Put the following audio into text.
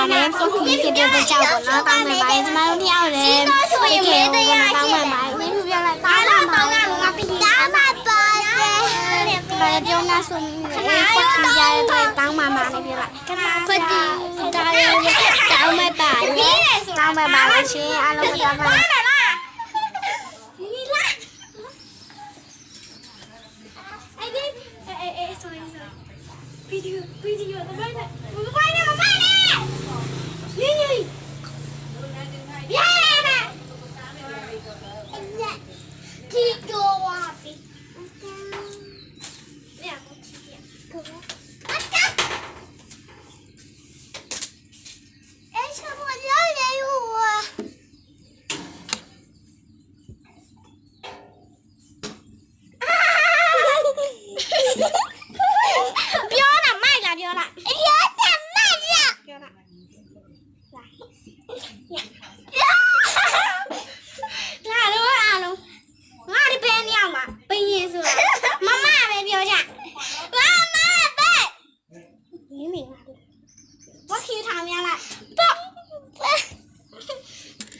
ပါတယ်ဖုန်းကြီးပြတဲ့ကြောက်ပေါ့နော်တောင်းမယ်ပါတယ်ကျမတို့တယောက်လည်းတကယ်ကိုတောင်းမယ်ပါတယ်ဝင်းပြပြလိုက်တောင်းမယ်ပါတယ်တောင်းမယ်ပါတယ်ပြောနေဆိုရင်ဖုန်းကြီးရတဲ့တောင်းမှာမှာနေပြလိုက်ဖုန်းကြီးဒါလည်းတောင်းမယ်ပါတယ်တောင်းမယ်ပါတယ်ရှင်အားလုံးတောင်းပါvideo တပိုင်းနဲ့မပိုင်းနဲ့ရေးရေးဒီတော့ဝါပီလေအခုချီရကိုအကအဲ့စမလာလေယူပြောတာမိုက်လားပြောတာပြောတာ